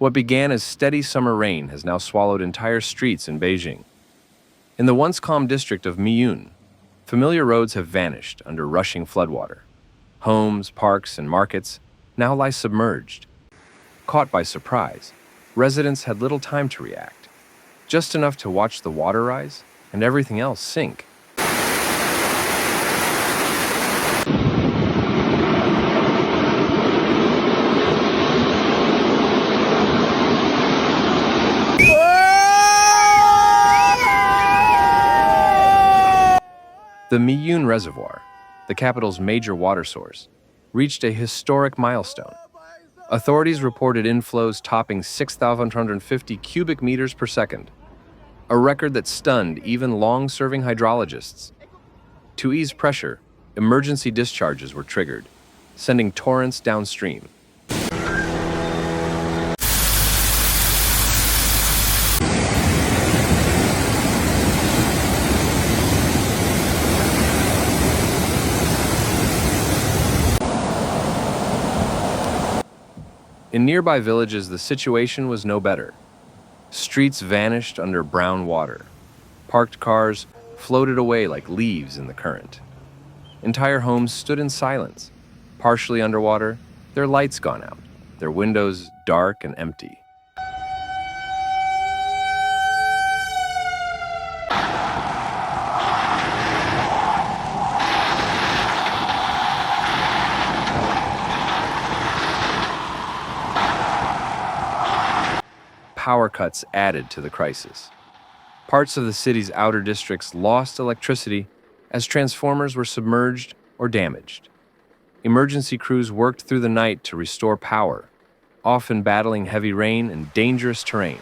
What began as steady summer rain has now swallowed entire streets in Beijing. In the once calm district of Miyun, familiar roads have vanished under rushing floodwater. Homes, parks, and markets now lie submerged. Caught by surprise, residents had little time to react, just enough to watch the water rise and everything else sink. The Miyun Reservoir, the capital's major water source, reached a historic milestone. Authorities reported inflows topping 6,150 cubic meters per second, a record that stunned even long-serving hydrologists. To ease pressure, emergency discharges were triggered, sending torrents downstream. In nearby villages, the situation was no better. Streets vanished under brown water. Parked cars floated away like leaves in the current. Entire homes stood in silence, partially underwater, their lights gone out, their windows dark and empty. Power cuts added to the crisis. Parts of the city's outer districts lost electricity as transformers were submerged or damaged. Emergency crews worked through the night to restore power, often battling heavy rain and dangerous terrain.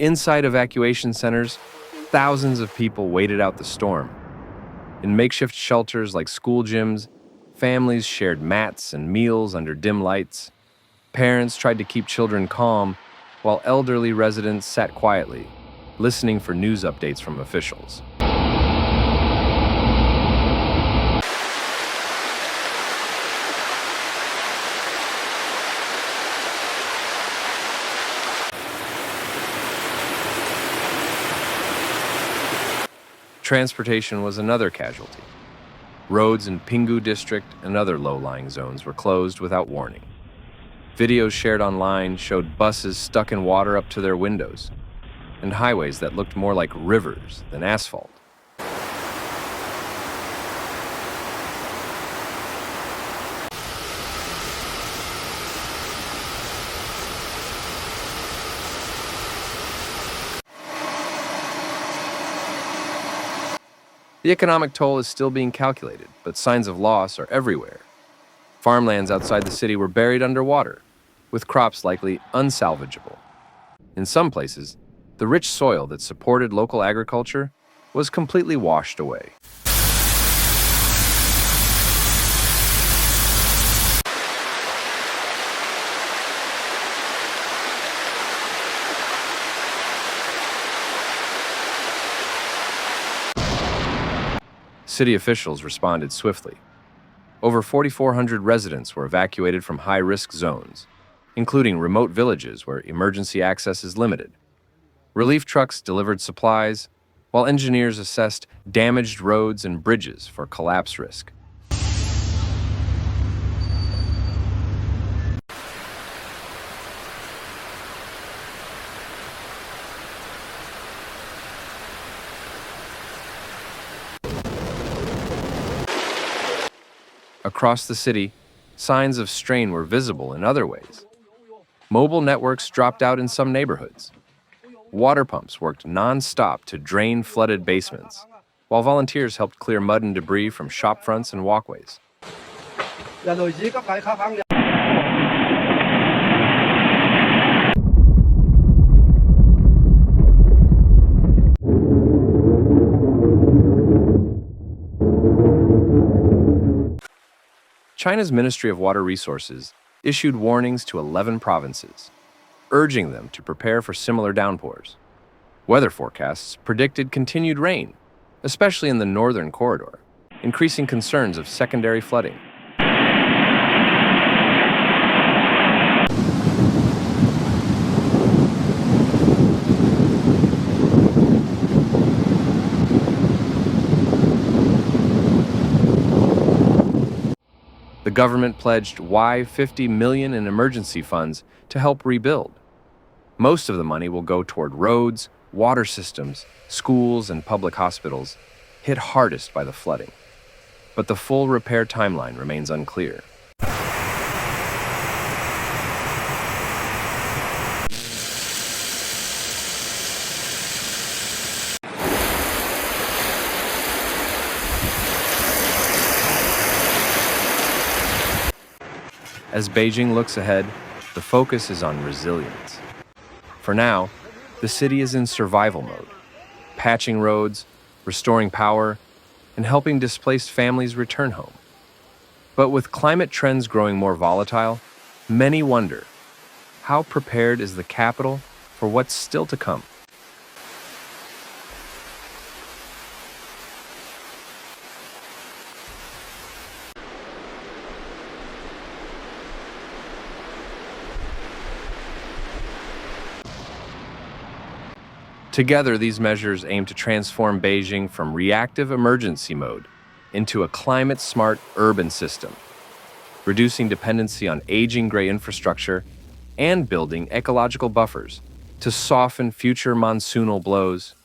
Inside evacuation centers, thousands of people waited out the storm. In makeshift shelters like school gyms, families shared mats and meals under dim lights. Parents tried to keep children calm, while elderly residents sat quietly, listening for news updates from officials. Transportation was another casualty. Roads in Pinggu district and other low-lying zones were closed without warning. Videos shared online showed buses stuck in water up to their windows, and highways that looked more like rivers than asphalt. The economic toll is still being calculated, but signs of loss are everywhere. Farmlands outside the city were buried underwater, with crops likely unsalvageable. In some places, the rich soil that supported local agriculture was completely washed away. City officials responded swiftly. Over 4,400 residents were evacuated from high-risk zones, including remote villages where emergency access is limited. Relief trucks delivered supplies, while engineers assessed damaged roads and bridges for collapse risk. Across the city, signs of strain were visible in other ways. Mobile networks dropped out in some neighborhoods. Water pumps worked non-stop to drain flooded basements, while volunteers helped clear mud and debris from shop fronts and walkways. China's Ministry of Water Resources issued warnings to 11 provinces, urging them to prepare for similar downpours. Weather forecasts predicted continued rain, especially in the northern corridor, increasing concerns of secondary flooding. The government pledged $50 million in emergency funds to help rebuild. Most of the money will go toward roads, water systems, schools, and public hospitals hit hardest by the flooding. But the full repair timeline remains unclear. As Beijing looks ahead, the focus is on resilience. For now, the city is in survival mode, patching roads, restoring power, and helping displaced families return home. But with climate trends growing more volatile, many wonder, how prepared is the capital for what's still to come? Together, these measures aim to transform Beijing from reactive emergency mode into a climate-smart urban system, reducing dependency on aging gray infrastructure and building ecological buffers to soften future monsoonal blows.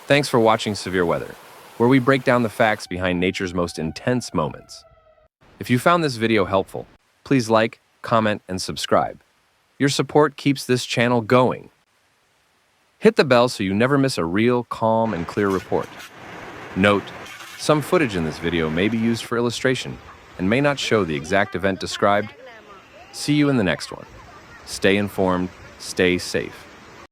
Thanks for watching Severe Weather, where we break down the facts behind nature's most intense moments. If you found this video helpful, please like, comment, and subscribe. Your support keeps this channel going. Hit the bell so you never miss a real, calm, and clear report. Note, some footage in this video may be used for illustration and may not show the exact event described. See you in the next one. Stay informed, stay safe.